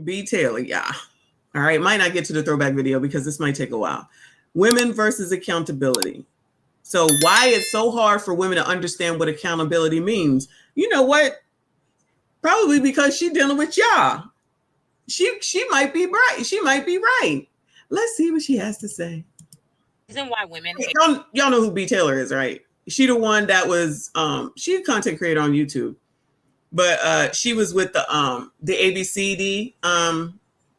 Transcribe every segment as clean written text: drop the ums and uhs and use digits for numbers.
B. Taylor, yeah. All right, might not get to the throwback video because this might take a while. Women versus accountability. So why it's so hard for women to understand what accountability means? You know what? Probably because she's dealing with y'all. She might be right. She might be right. Let's see what she has to say. Reason why women y'all know who B. Taylor is, right? She the one that was she's a content creator on YouTube. But she was with the ABCD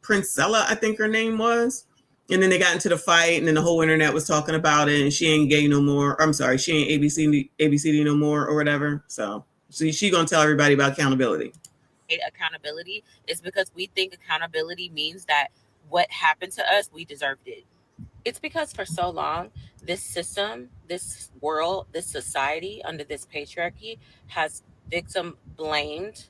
Princella, I think her name was. And then they got into the fight, and then the whole internet was talking about it, and she ain't gay no more. I'm sorry, she ain't ABCD no more or whatever. So she gonna tell everybody about accountability. Accountability is because we think accountability means that what happened to us, we deserved it. It's because for so long, this system, this world, this society under this patriarchy has victim blamed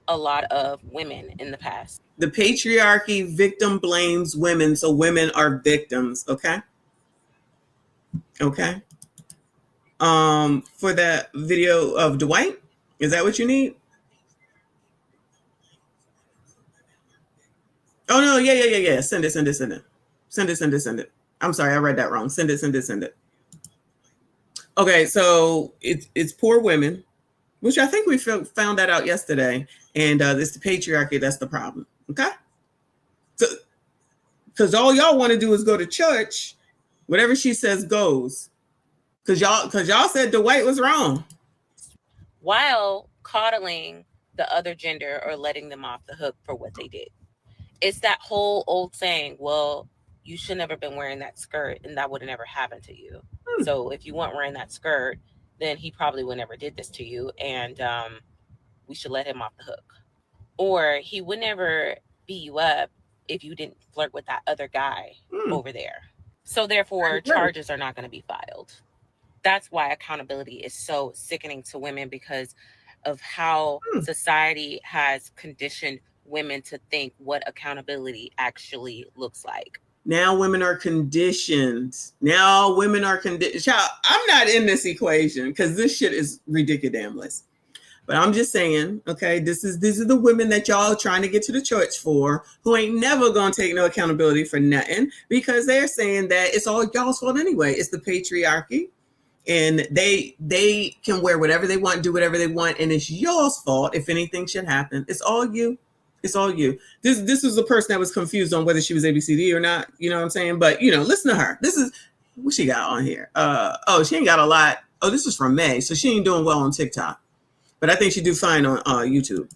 a lot of women in the past. The patriarchy victim blames women, so women are victims, okay? Okay. For that video of Dwight, is that what you need? Oh no, yeah. Send it. I'm sorry, I read that wrong. Send it. Okay, so it's poor women, which I think we found that out yesterday, and it's the patriarchy that's the problem. Okay, so because all y'all want to do is go to church, whatever she says goes, because y'all said Dwight was wrong, while coddling the other gender or letting them off the hook for what they did. It's that whole old saying, well, you should never been wearing that skirt and that would have never happened to you. So if you weren't wearing that skirt, then he probably would never did this to you, and we should let him off the hook. Or he would never beat you up if you didn't flirt with that other guy over there. So therefore, charges are not going to be filed. That's why accountability is so sickening to women, because of how society has conditioned women to think what accountability actually looks like. Now women are conditioned. Child, I'm not in this equation because this shit is ridiculous. But I'm just saying, okay, these are the women that y'all are trying to get to the church for, who ain't never gonna take no accountability for nothing, because they're saying that it's all y'all's fault anyway. It's the patriarchy. And they can wear whatever they want, do whatever they want, and it's y'all's fault if anything should happen. It's all you. It's all you. This was a person that was confused on whether she was ABCD or not. You know what I'm saying? But listen to her. This is what she got on here. She ain't got a lot. Oh, this is from May, so she ain't doing well on TikTok, but I think she do fine on YouTube.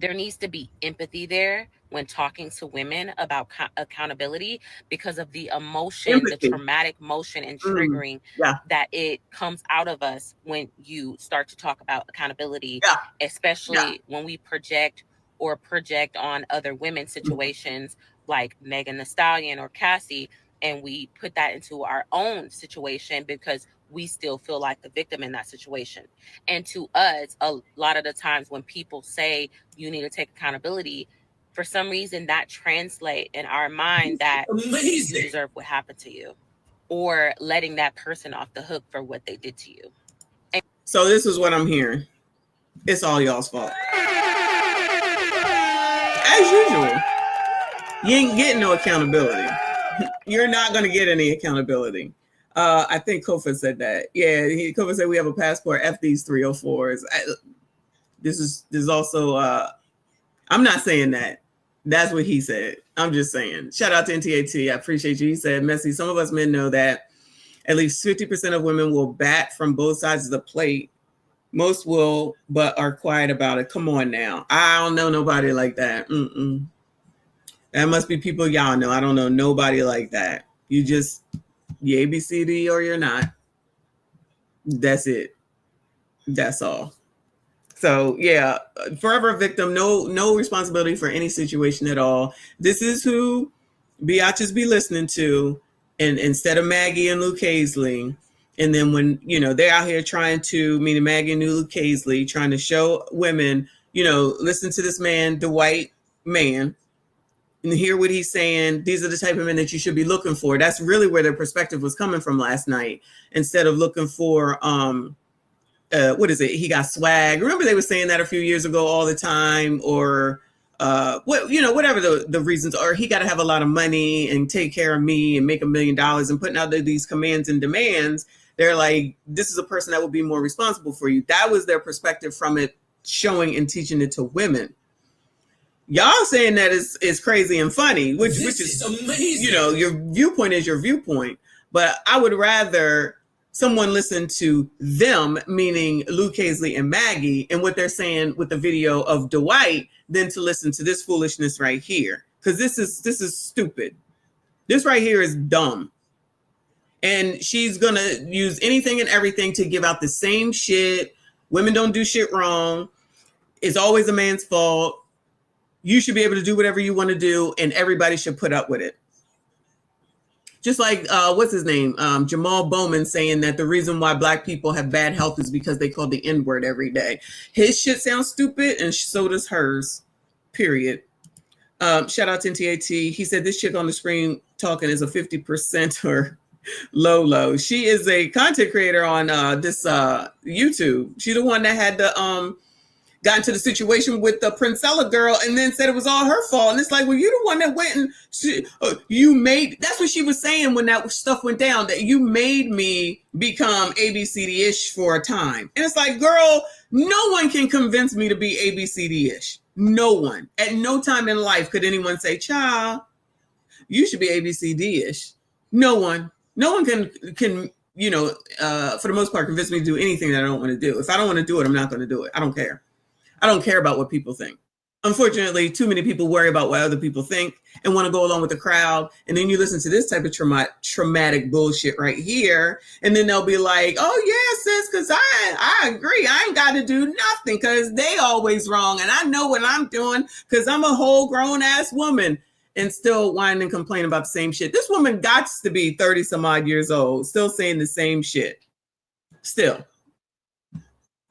There needs to be empathy there when talking to women about accountability, because of the emotion, the traumatic motion and triggering that it comes out of us when you start to talk about accountability, especially when we project on other women's situations like Megan Thee Stallion or Cassie, and we put that into our own situation because we still feel like the victim in that situation. And to us, a lot of the times when people say you need to take accountability, for some reason that translates in our mind that you deserve what happened to you, or letting that person off the hook for what they did to you. So this is what I'm hearing. It's all y'all's fault. As usual, you ain't getting no accountability. You're not going to get any accountability. I think Kofa said that. Yeah, Kofa said we have a passport. F these 304s. This is also. I'm not saying that. That's what he said. I'm just saying. Shout out to NTAT. I appreciate you. He said, Messy, some of us men know that at least 50% of women will bat from both sides of the plate. Most will, but are quiet about it. Come on now. I don't know nobody like that. That must be people y'all know. I don't know nobody like that. You ABCD or you're not. That's it. That's all. So yeah, forever a victim. No responsibility for any situation at all. This is who biatches be listening to, and instead of Maggie and Luke Hazley. And then when they're out here trying to, meaning Maggie and Luke Hazley, trying to show women, listen to this man, the white man, and hear what he's saying. These are the type of men that you should be looking for. That's really where their perspective was coming from last night. Instead of looking for, what is it? He got swag. Remember they were saying that a few years ago all the time, or whatever the reasons are, he got to have a lot of money and take care of me and make $1 million and putting out these commands and demands. They're like, this is a person that will be more responsible for you. That was their perspective from it, showing and teaching it to women. Y'all saying that is crazy and funny, which is amazing. Your viewpoint is your viewpoint, but I would rather someone listen to them, meaning Luke Hazley and Maggie, and what they're saying with the video of Dwight, than to listen to this foolishness right here. Because this is stupid. This right here is dumb. And she's gonna use anything and everything to give out the same shit. Women don't do shit wrong. It's always a man's fault. You should be able to do whatever you want to do, and everybody should put up with it. Just like, what's his name? Jamal Bowman saying that the reason why Black people have bad health is because they call the N-word every day. His shit sounds stupid, and so does hers, period. Shout out to NTAT. He said this chick on the screen talking is a 50% or Lolo. She is a content creator on this YouTube. She's the one that had the got into the situation with the Princella girl and then said it was all her fault. And it's like, well, you're the one that went and you made, that's what she was saying when that stuff went down, that you made me become ABCD-ish for a time. And it's like, girl, no one can convince me to be ABCD-ish. No one. At no time in life could anyone say, child, you should be ABCD-ish. No one. No one can for the most part, convince me to do anything that I don't want to do. If I don't want to do it, I'm not going to do it. I don't care. I don't care about what people think. Unfortunately, too many people worry about what other people think and want to go along with the crowd. And then you listen to this type of traumatic bullshit right here. And then they'll be like, oh, yeah, sis, because I agree. I ain't got to do nothing because they always wrong. And I know what I'm doing because I'm a whole grown ass woman, and still whine and complain about the same shit. This woman got to be 30 some odd years old, still saying the same shit. Still.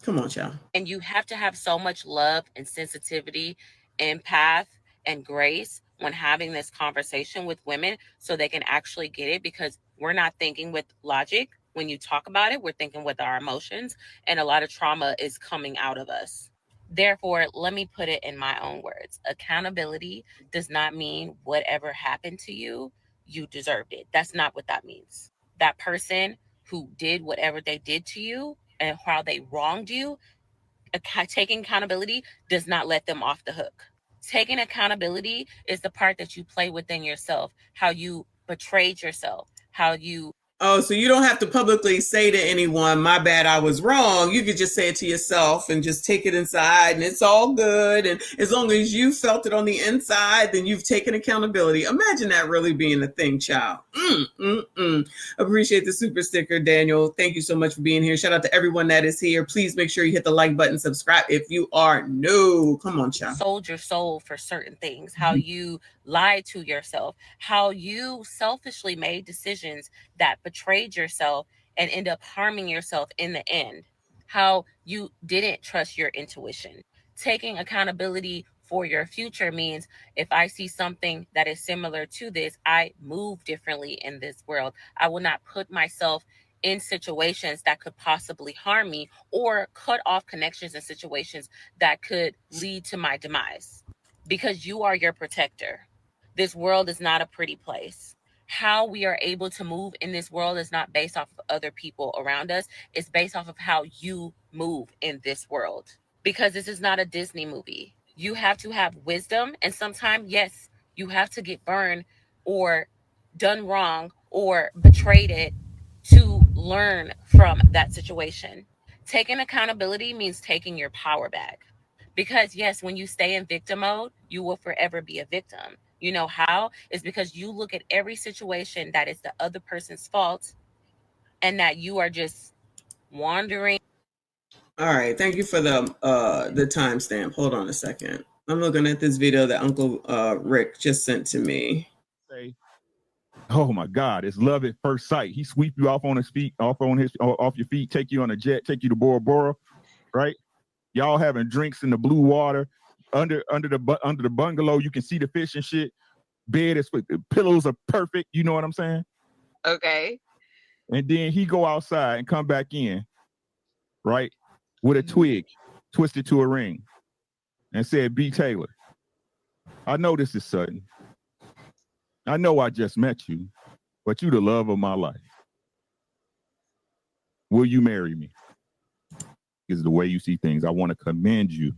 Come on, child. And you have to have so much love and sensitivity, empath, and grace when having this conversation with women so they can actually get it, because we're not thinking with logic. When you talk about it, we're thinking with our emotions, and a lot of trauma is coming out of us. Therefore, let me put it in my own words. Accountability does not mean whatever happened to you, you deserved it. That's not what that means. That person who did whatever they did to you and how they wronged you, taking accountability does not let them off the hook. Taking accountability is the part that you play within yourself, how you betrayed yourself, how you... Oh, so you don't have to publicly say to anyone, my bad, I was wrong. You could just say it to yourself and just take it inside and it's all good. And as long as you felt it on the inside, then you've taken accountability. Imagine that really being a thing, child. Appreciate the super sticker, Daniel. Thank you so much for being here. Shout out to everyone that is here. Please make sure you hit the like button, subscribe if you are new. Come on, child. Sold your soul for certain things, how you lied to yourself, how you selfishly made decisions that betrayed yourself and end up harming yourself in the end, how you didn't trust your intuition. Taking accountability for your future means if I see something that is similar to this, I move differently in this world. I will not put myself in situations that could possibly harm me or cut off connections in situations that could lead to my demise, because you are your protector. This world is not a pretty place. How we are able to move in this world is not based off of other people around us. It's based off of how you move in this world, because this is not a Disney movie. You have to have wisdom, and sometimes, yes, you have to get burned or done wrong or betrayed it to learn from that situation. Taking accountability means taking your power back. Because yes, when you stay in victim mode, you will forever be a victim. You know how? It's because you look at every situation that is the other person's fault and that you are just wandering. All right. Thank you for the timestamp. Hold on a second. I'm looking at this video that Uncle Rick just sent to me. Oh my God, it's love at first sight. He sweep you off on his feet, off your feet, take you on a jet, take you to Bora Bora, right? Y'all having drinks in the blue water, under the bungalow. You can see the fish and shit. Bed is pillows are perfect. You know what I'm saying? Okay. And then he go outside and come back in, right, with a twig twisted to a ring, and said, "B. Taylor, I know this is sudden. I know I just met you, but you the love of my life. Will you marry me? Is the way you see things. I want to commend you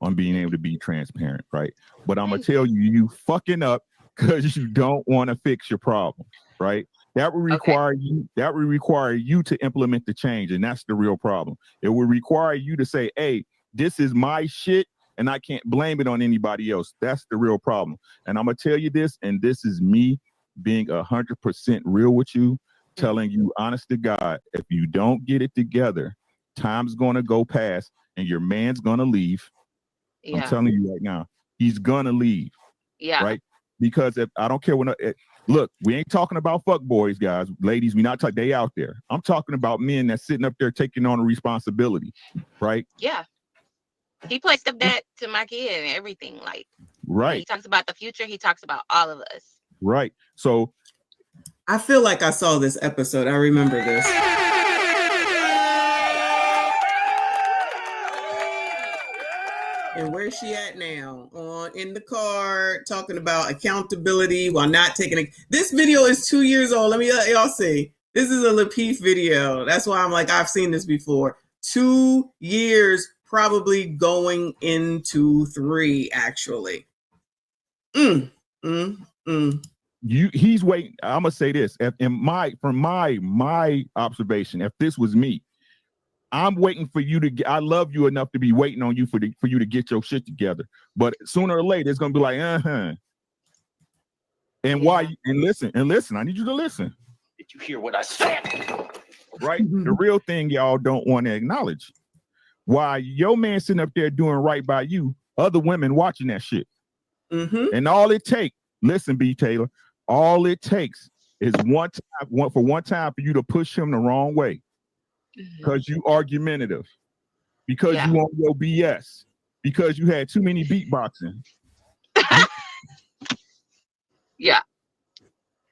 on being able to be transparent, right? But I'm gonna tell you, you fucking up because you don't want to fix your problem, right? That would require you. That would require you to implement the change, and that's the real problem. It would require you to say, "Hey, this is my shit, and I can't blame it on anybody else." That's the real problem. And I'm gonna tell you this, and this is me being 100% real with you, telling you, honest to God, if you don't get it together, time's gonna go past, and your man's gonna leave. I'm telling you right now, he's gonna leave. Right? Because if I don't care when. Look, we ain't talking about fuck boys, guys, ladies. We not talking. They out there. I'm talking about men that's sitting up there taking on a responsibility, right? Yeah, he placed a bet to my kid and everything. Like, right. He talks about the future. He talks about all of us. Right. So, I feel like I saw this episode. I remember this. And where's she at now? In the car, talking about accountability while not taking it. This video is 2 years old. Let me let y'all see. This is a Lapeef video. That's why I'm like, I've seen this before. 2 years, probably going into 3, actually. He's waiting. I'm gonna say this. From my observation, if this was me, I'm waiting for you to I love you enough to be waiting on you for you to get your shit together. But sooner or later, it's gonna be like, And why? And listen, I need you to listen. Did you hear what I said? Right? The real thing y'all don't want to acknowledge. Why your man sitting up there doing right by you, other women watching that shit. And all it takes, listen, B. Taylor, all it takes is one time for you to push him the wrong way. Because you argumentative, because you want your BS, because you had too many beatboxing.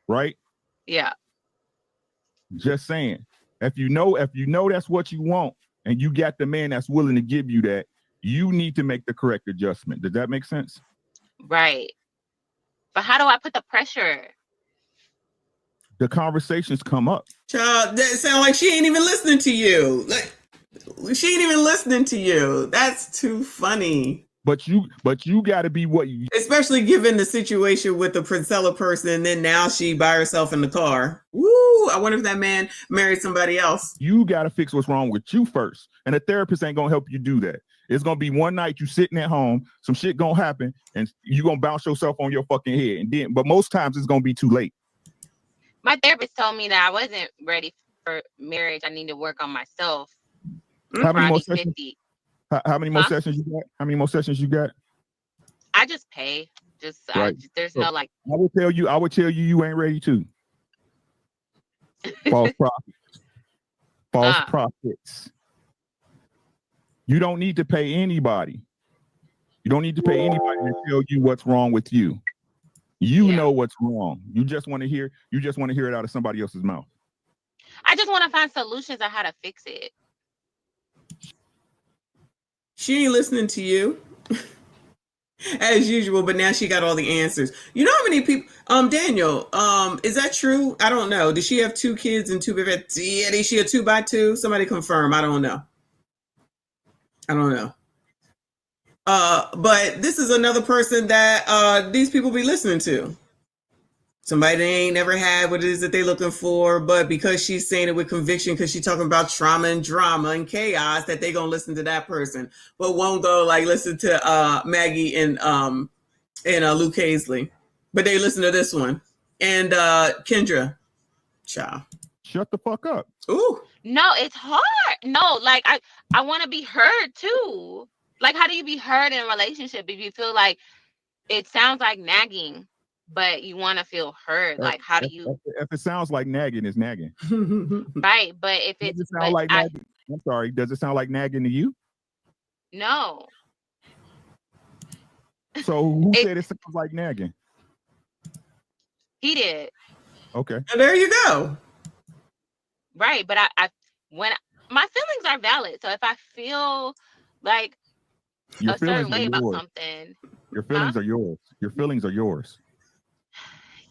Right? Yeah. Just saying. If you know that's what you want, and you got the man that's willing to give you that, you need to make the correct adjustment. Does that make sense? Right. But how do I put the pressure? The conversations come up. Child, that sound like she ain't even listening to you. Like, she ain't even listening to you. That's too funny. But you got to be what you. Especially given the situation with the Priscilla person, and then now she by herself in the car. Woo! I wonder if that man married somebody else. You got to fix what's wrong with you first, and a therapist ain't gonna help you do that. It's gonna be one night you sitting at home, some shit gonna happen, and you gonna bounce yourself on your fucking head, and then. But most times it's gonna be too late. My therapist told me that I wasn't ready for marriage. I need to work on myself. How many more sessions? How many more sessions you got? How many more sessions you got? I just pay. Right. There's no like. I would tell you you ain't ready to. False prophets. False prophets. You don't need to pay anybody. You don't need to pay anybody to tell you what's wrong with you. You know what's wrong. You just want to hear it out of somebody else's mouth. I just want to find solutions on how to fix it. She ain't listening to you. As usual, but now she got all the answers. You know how many people Daniel, is that true? I don't know. Does she have 2 kids and 2 babies? Yeah, is she a 2x2? Somebody confirm. I don't know. But this is another person that these people be listening to. Somebody they ain't never had what it is that they're looking for, but because she's saying it with conviction, because she's talking about trauma and drama and chaos, that they gonna listen to that person, but won't go like listen to Maggie and Luke Hazley, but they listen to this one. And Kendra, ciao. Shut the fuck up. Ooh. No, it's hard. No, like I want to be heard too. Like, how do you be heard in a relationship if you feel like it sounds like nagging, but you want to feel heard? Like, how do you? If it sounds like nagging, it's nagging. Right, but if it's nagging? I'm sorry. Does it sound like nagging to you? No. So who said it sounds like nagging? He did. Okay. And there you go. Right, but when my feelings are valid, so if I feel like a certain way about something, Your feelings are yours. Your feelings are yours.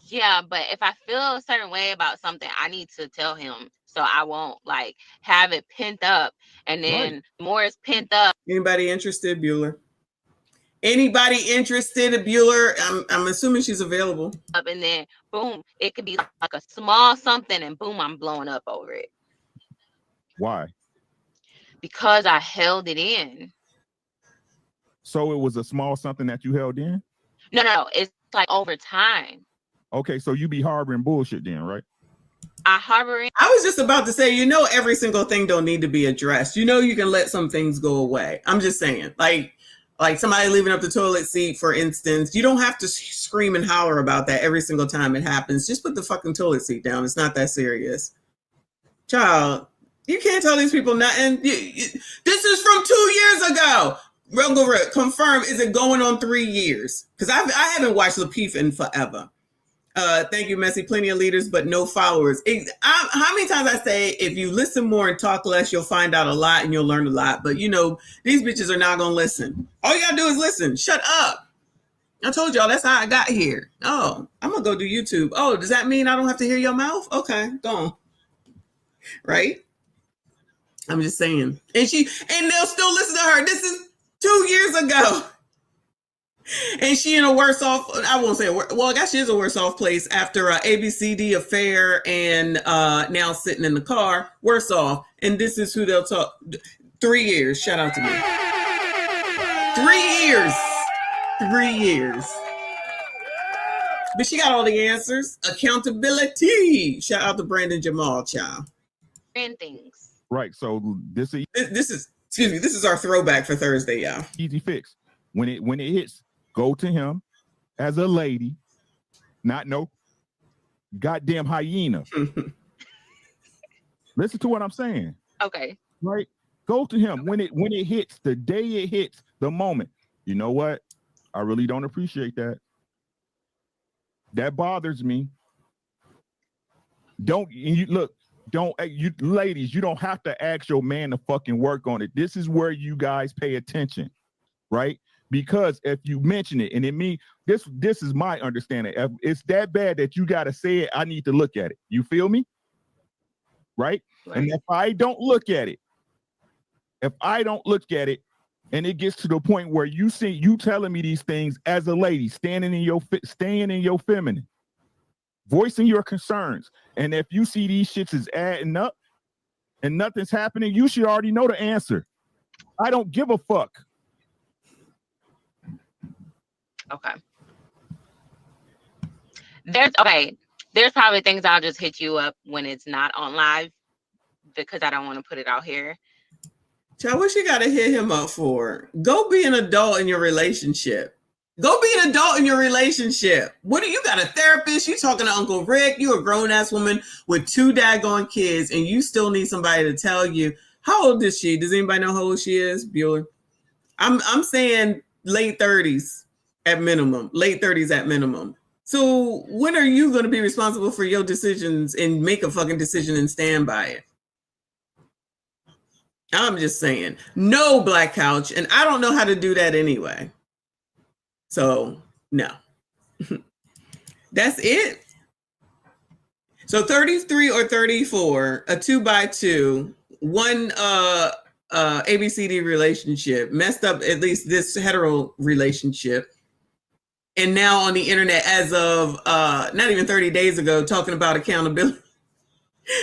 Yeah, but if I feel a certain way about something, I need to tell him so I won't like have it pent up, and then more is pent up. Anybody interested, Bueller? Anybody interested in Bueller? I'm assuming she's available. Up, and then boom, it could be like a small something, and boom, I'm blowing up over it. Why? Because I held it in. So it was a small something that you held in? No, it's like over time. Okay, so you be harboring bullshit then, right? I was just about to say, every single thing don't need to be addressed. You can let some things go away. I'm just saying, like somebody leaving up the toilet seat, for instance, you don't have to scream and holler about that every single time it happens. Just put the fucking toilet seat down. It's not that serious. Child, you can't tell these people nothing. This is from 2 years ago. Uncle Rick, confirm, is it going on 3 years? Because I haven't watched Lapeef in forever. Thank you, Messy. Plenty of leaders, but no followers. How many times I say, if you listen more and talk less, you'll find out a lot and you'll learn a lot. But these bitches are not going to listen. All you got to do is listen. Shut up. I told y'all that's how I got here. Oh, I'm going to go do YouTube. Oh, does that mean I don't have to hear your mouth? Okay, go on. Right? I'm just saying. And they'll still listen to her. This is 2 years ago. And she in a worse off, I won't say, well, I guess she is a worse off place after ABCD affair and now sitting in the car, worse off. And this is who they'll talk. 3 years. Shout out to me. 3 years. 3 years. But she got all the answers. Accountability. Shout out to Brandon Jamal, child. And things. Right. So this is our throwback for Thursday, y'all. Easy fix. When it hits, go to him as a lady, not no goddamn hyena. Listen to what I'm saying. Okay. Right? Go to him when it hits, the day it hits, the moment. You know what? I really don't appreciate that. That bothers me. Ladies, you don't have to ask your man to fucking work on it. This is where you guys pay attention, right? Because if you mention it, and it means this is my understanding. If it's that bad that you gotta say it, I need to look at it. You feel me? Right? And if I don't look at it, and it gets to the point where you telling me these things as a lady, staying in your feminine, voicing your concerns, and if you see these shits is adding up and nothing's happening, you should already know the answer. I don't give a fuck. Okay. There's probably things I'll just hit you up when it's not on live because I don't want to put it out here. Child, what you got to hit him up for? Go be an adult in your relationship. Go be an adult in your relationship. What do you got, a therapist? You talking to Uncle Rick? You a grown-ass woman with 2 daggone kids, and you still need somebody to tell you. How old is she? Does anybody know how old she is, Bueller? I'm saying late 30s at minimum. Late 30s at minimum. So when are you going to be responsible for your decisions and make a fucking decision and stand by it? I'm just saying. No, Black Couch. And I don't know how to do that anyway. So, no. That's it. So 33 or 34, a 2x2, one ABCD relationship, messed up at least this hetero relationship. And now on the internet, as of not even 30 days ago, talking about accountability.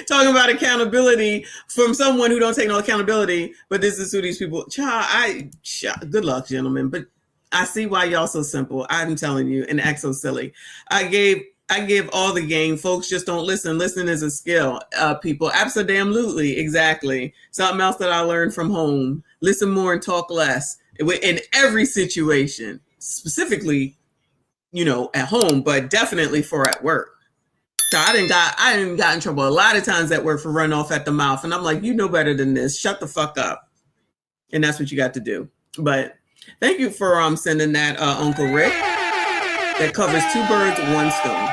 Talking about accountability from someone who don't take no accountability. But this is who these people, good luck, gentlemen. But I see why y'all so simple. I'm telling you, and act so silly. I give all the game. Folks just don't listen. Listening is a skill, people. Absolutely, exactly. Something else that I learned from home. Listen more and talk less in every situation, specifically, at home, but definitely for at work. So I didn't got in trouble a lot of times at work for running off at the mouth. And I'm like, you know better than this. Shut the fuck up. And that's what you got to do. But thank you for sending that, Uncle Rick. That covers 2 birds, 1 stone.